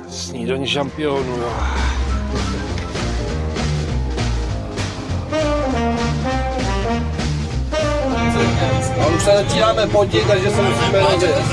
Snídaní šampionů, jo. A už se začínáme potit, takže se musíme rozjet.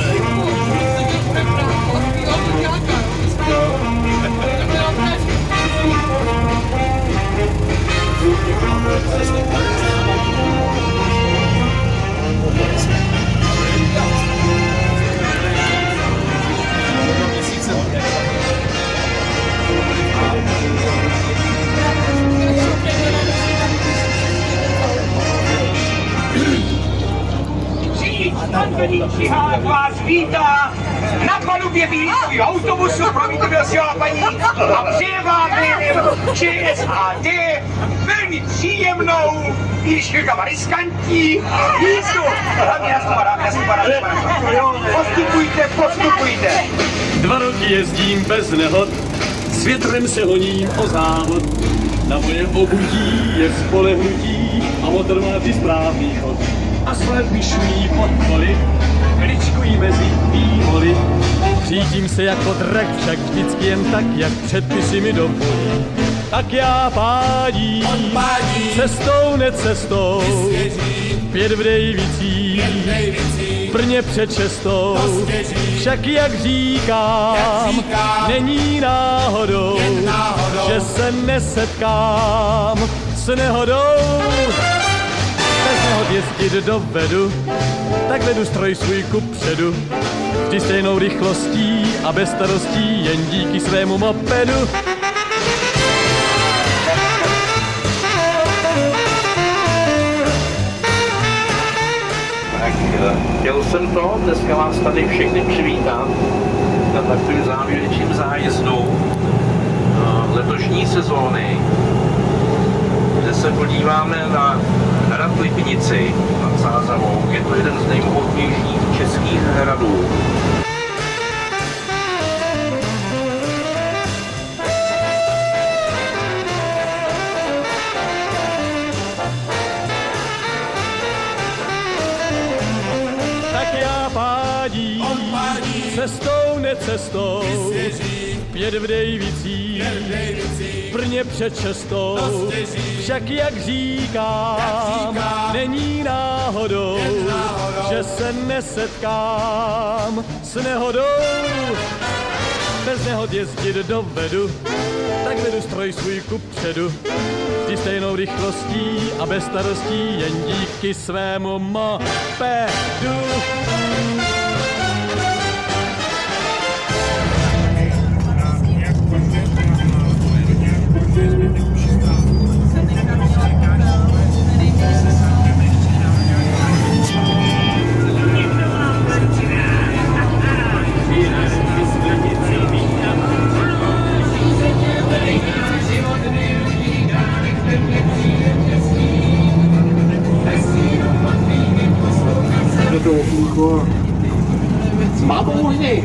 Čihák vás vítá na palubě bílého autobusu pro výtvarného paní a přeje vám jménem ČSAD velmi příjemnou, když chvilkama riskantní jízdu. Hlavně nastupa. Postupujte. 2 roky jezdím bez nehod, s větrem se honím o závod. Na moje obudí je spolehnutí a motor má ty správný chod. Asfalt vyšují podpory, kličkují mezi výhory. Řídím se jako drak, však vždycky jen tak, jak předpisy mi dovolí. Tak já pádím, cestou necestou, 5 v Dejvicích, v Brně před 6. Však jak říkám, není náhodou, že se nesetkám s nehodou. Bez nehod jezdit dovedu, tak vedu stroj svůj kupředu. Vždy stejnou rychlostí a bez starostí, jen díky svému mopedu. Tak chtěl jsem to, dneska vás tady všechny přivítat na takovým závěrečným zájezdu letošní sezóny, kde se podíváme na hrad Lipnici nad Sázavou. Je to jeden z nejmohutnějších českých hradů. Tak já pádím, cestou necestou, 5 v Dejvicích, v Brně před 6. Však jak říkám, není náhodou, že se nesetkám s nehodou. Bez nehod jezdit dovedu, tak vedu stroj svůj kupředu. Vždy stejnou rychlostí a bez starostí, jen díky svému mopedu. Babouny!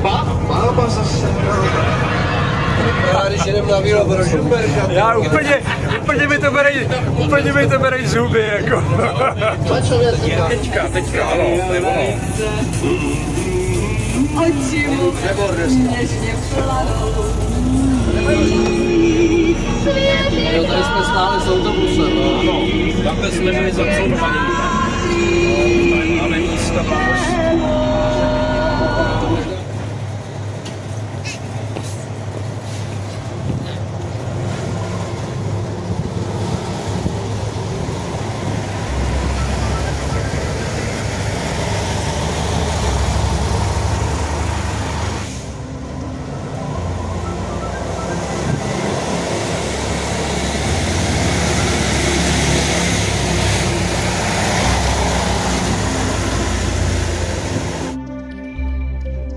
Bába zase. Já když jedem na výlo pro Šumperka. Já úplně mi to berej zuby, jako. Teďka, ano, to je ono. Oči mu něžně pladou. Jo, tady jsme stáli s autobusem. Ano, takhle jsme byli zaclovaní. Máme místa na mostu.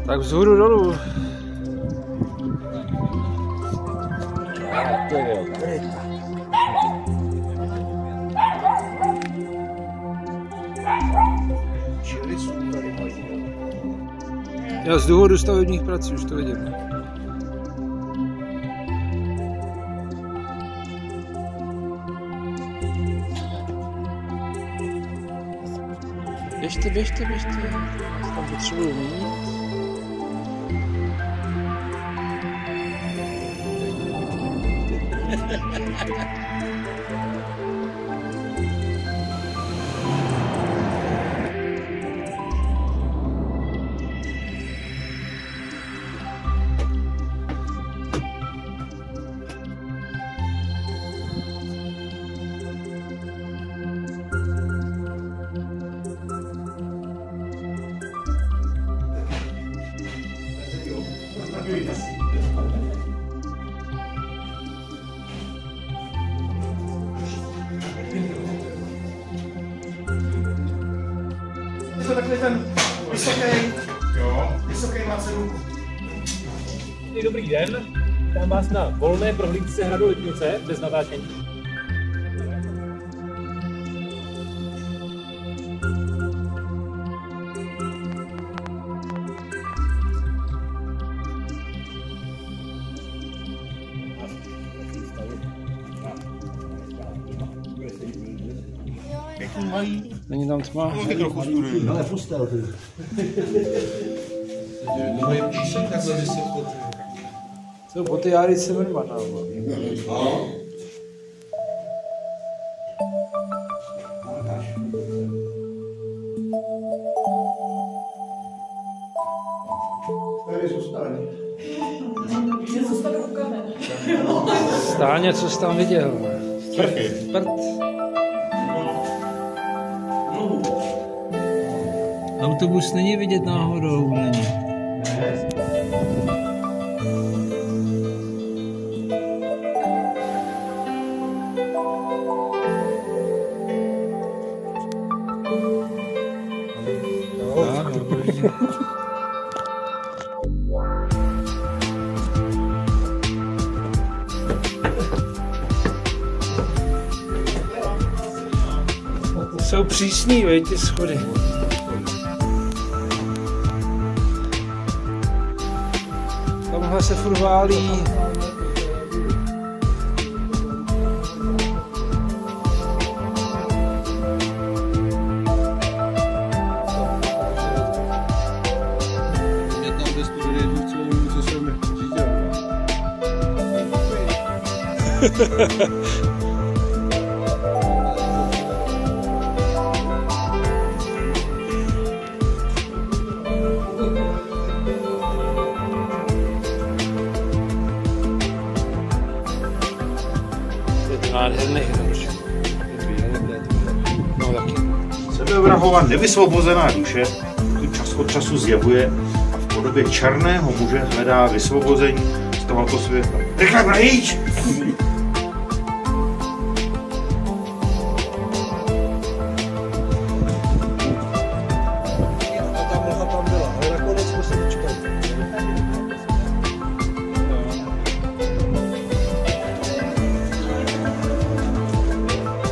Tak vzhůru dolů. Já z důvodu stavebních prací už to vidím. Běžte. Já tam potřebuji mít. Je to takový ten vysoký má cenu. Dobrý den, vítám vás na volné prohlídce hradu Lipnice bez natáčení. Není tam tma. Ale pustel ty. Mají písek takhle vysoko. Jsou boty Járy Severmana. Stáně, co jsi tam viděl? Prd. Autobus není vidět náhodou, není. Jsou přísný, veď, ty schody. Tamhle se furt válí. Mě tam bez toho jedu celou dobu, co jsem říkal. Nádherný hráč. No taky. Sebevrahova nevysvobozená duše tu čas od času zjevuje a v podobě černého muže hledá vysvobození z tohoto světa. Rychle pryč! A ta mlha tam byla, ale nakonec jsme se dočkali.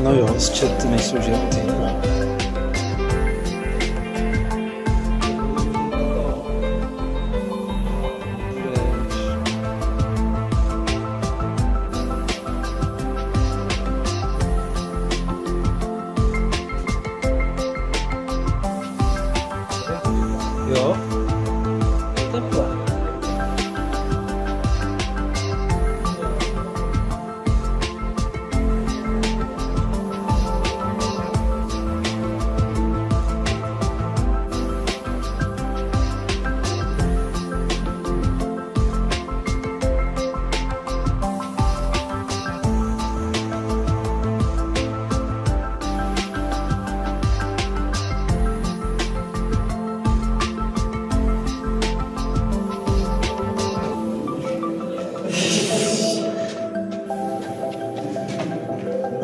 No jo, z čerty nejsou žerty. Jo? Teple.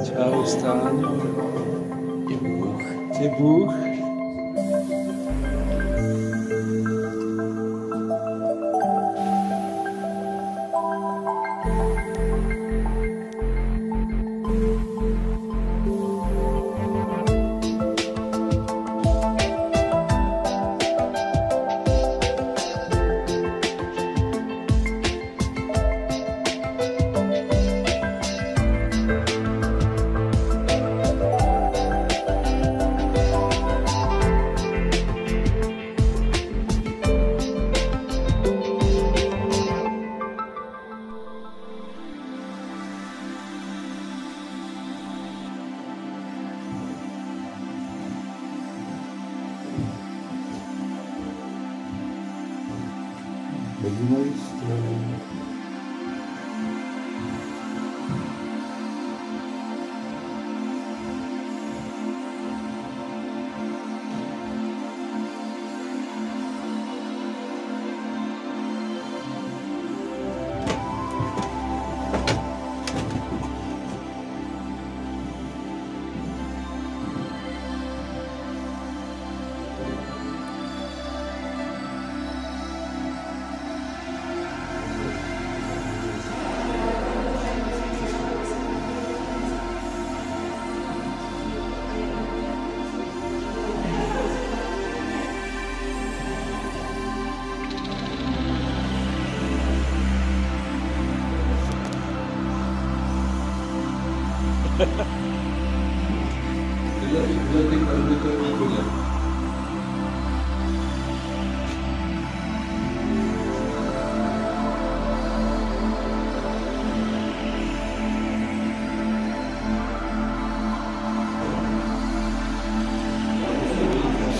Čau, Stáňo. Ty Bůh.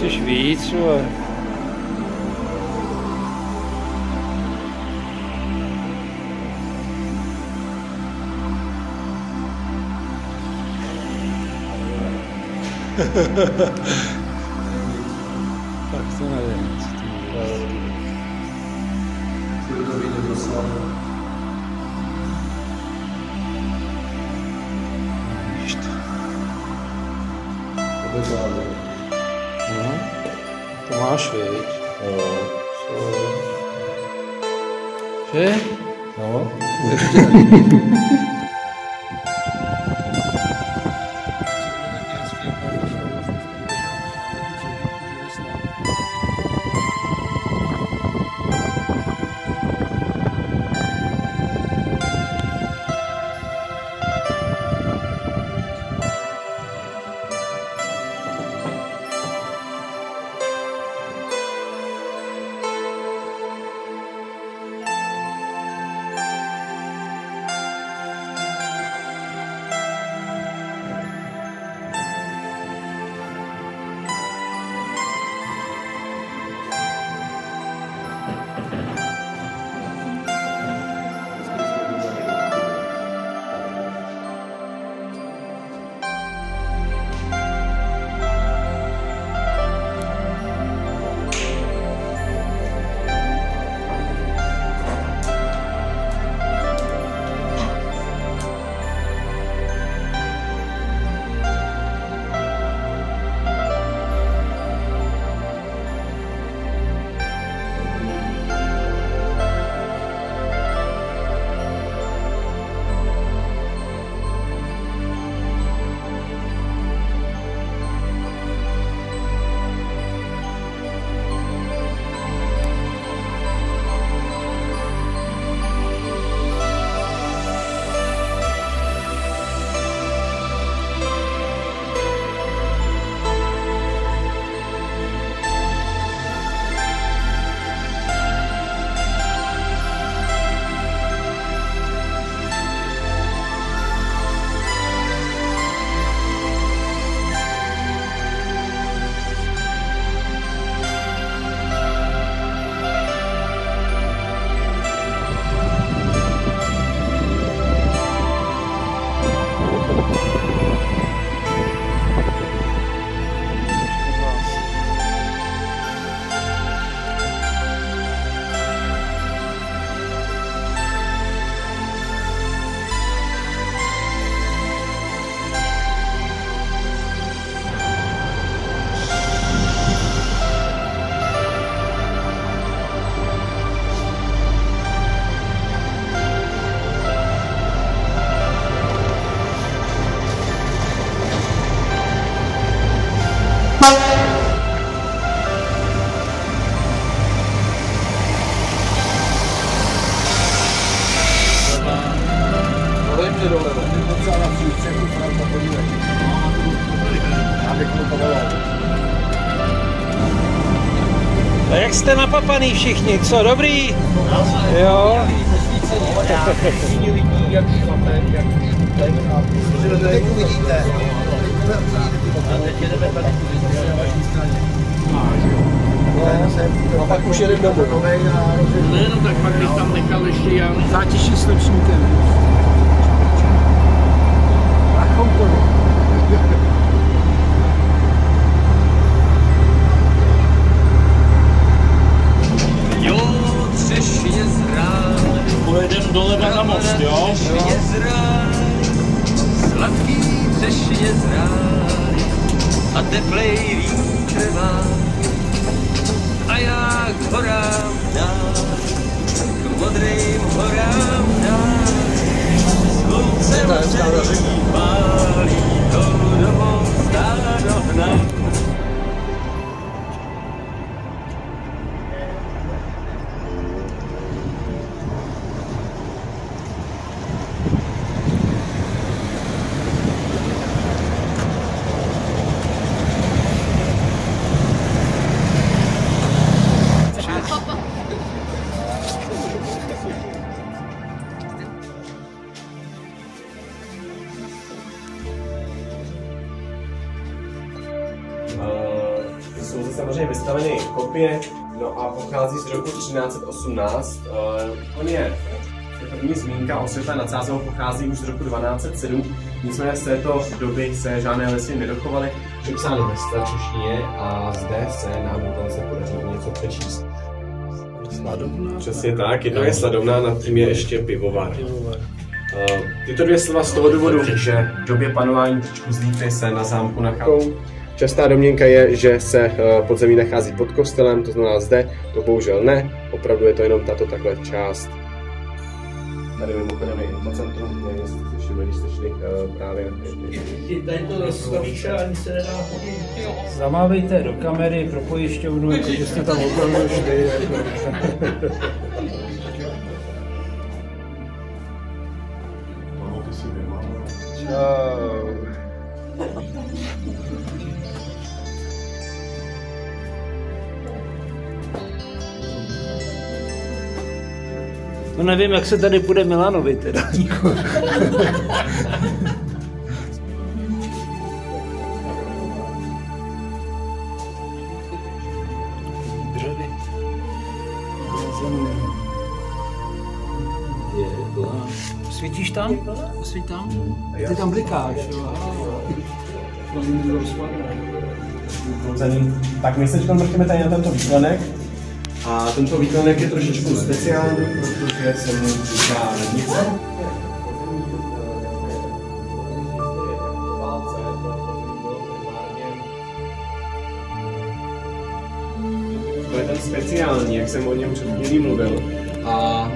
Musíš víc, ale... Tak to nevím, co to je. Vidíš to? No, to máš, viď? Že? No, A jak jste napapaný všichni, co, dobrý? Jo. teď uvidíte. A teď jedeme tady. No, A pak už jedem domů. Ne, no tak pak bych tam nechal ještě Jan. Zátiší s nočníkem. Jo, Třešně zrán. Pojedem doleva na most, jo? Třešně zrán, sladký Třešně zrán a teplej vítr má. A já k horám dám, k modrým horám dám. Sluncem se pálí, dolů domů stádo hnám. Jsou samozřejmě vystaveny kopie, no a pochází z roku 1318. On je první zmínka o světle nad Sázavou pochází už z roku 1207, nicméně z této doby se žádné lesy nedochovaly. Je psáno ve starčeštině a zde se nám se podařilo něco přečíst. Sladovna? Přesně tak, jedno je sladovna, nad tím je ještě pivovar. Tyto dvě slova z toho důvodu, že v době panování Tyčku z Lípy se na zámku nachází. Častá domněnka je, že se podzemí nachází pod kostelem, to znamená zde, to bohužel ne, opravdu je to jenom tato takhle část. Tady mimochodem je infocentrum, nevím, jestli jste všimli, když jste šli právě. I tady to rozstavíš a ani se nedá chodit. Zamávejte do kamery pro pojišťovnu, jakože jste tam opravdu šli. Čau. No nevím, jak se tady půjde Milanovi teda. Dřevy. Svítíš tam? Svít tam? Ty tam blikáš, jo. Tak my se teď vrchneme tady na tento výklenek. A tento výklenek je trošičku speciální, protože se mu říká lednice. To je ten speciální, jak jsem o něm před chvílí mluvil. A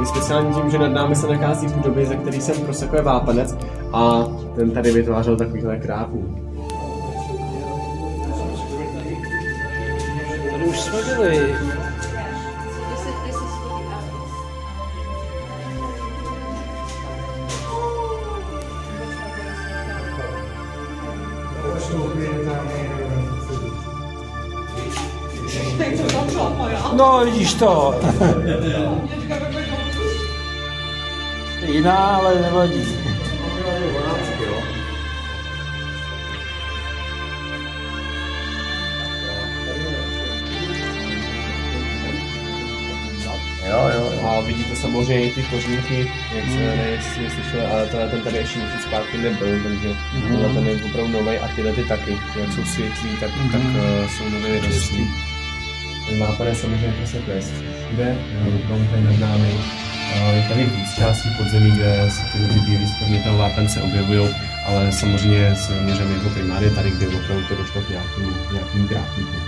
je speciální tím, že nad námi se nachází budovy, ze kterých jsem prosekuje vápenec a ten tady vytvářel takovýhle krápů. Tady už jsme byli. No, vidíš to. Jiná, ale nevadí. Jo. A vidíte samozřejmě ty kořínky, jak se nejsi slyšeli, ale ten tady ještě měsíc zpátky nebyl, takže ten je opravdu nový a tyhle ty taky, jak jsou světlí, tak jsou nově vyrostlí. Ten vápenec samozřejmě prosekuje všude, tady nad námi. Je tady víc částí podzemí, kde se tyhle bílé spodně toho vápence objevují, ale samozřejmě se zaměřujeme jako primárně tady, kde opravdu to došlo k nějakým krápníkům.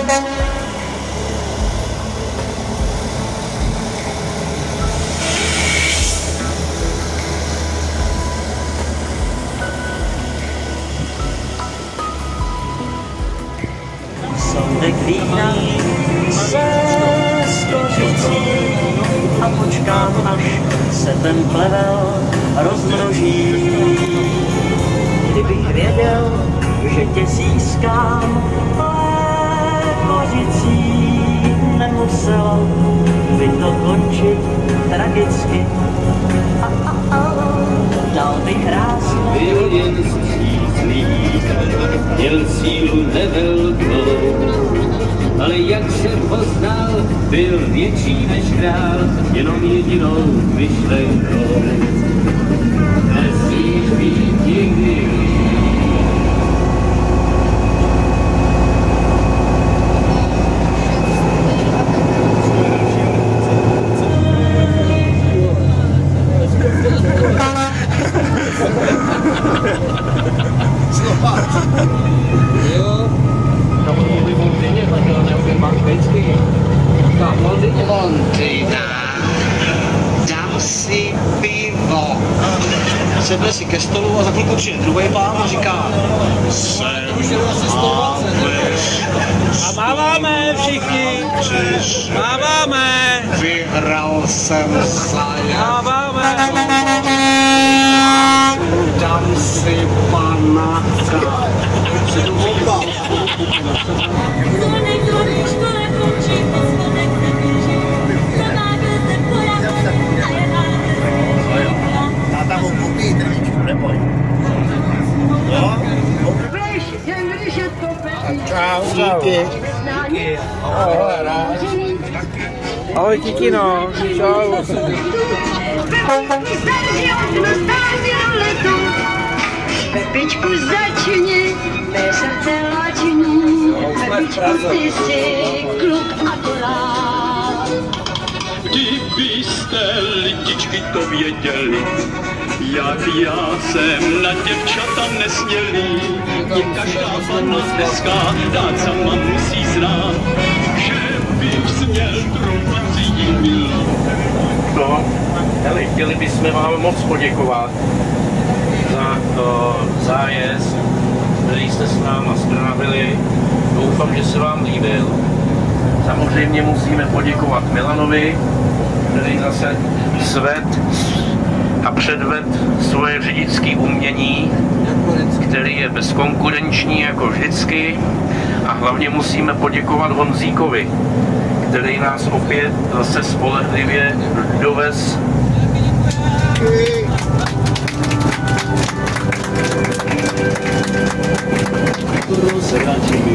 Soudek vítaný se skořicí a počkám, až se ten plevel rozmnoží. Kdybych věděl, že tě získám, ale kořicí nemuselo by to končit tragicky. Dal bych krásně. Byl jen střízný, měl sílu nevelkou, ale jak jsem poznal, byl větší než král, jenom jedinou myšlenkou. Nesmíš být nikdy dám si pivo. Sedne si ke stolu a za chvilku přijde druhý pán a říká A máváme všichni. Máváme. Vyhrál jsem zajac. Máváme. Dám si panáka. Se to volba. Táta mu koupí trvíčku, neboj. Jo? Čau, díky. Díky. Ahoj, Kikino. Čau. Pepičku začni, mé srdce lační, Pepičku ty jsi kluk akorát. Kdybyste lidičky to věděli, jak já jsem na děvčata nesmělý. Mě každá panna dneska dát sama musí znát, že bych směl trumpat si jí. To, hele, chtěli bychom vám moc poděkovat za zájezd, který jste s náma strávili. Doufám, že se vám líbil. Samozřejmě musíme poděkovat Milanovi, který zase sved a předved svoje řidičské umění, který je bezkonkurenční jako vždycky. A hlavně musíme poděkovat Honzíkovi, který nás opět zase spolehlivě dovez. Rozradí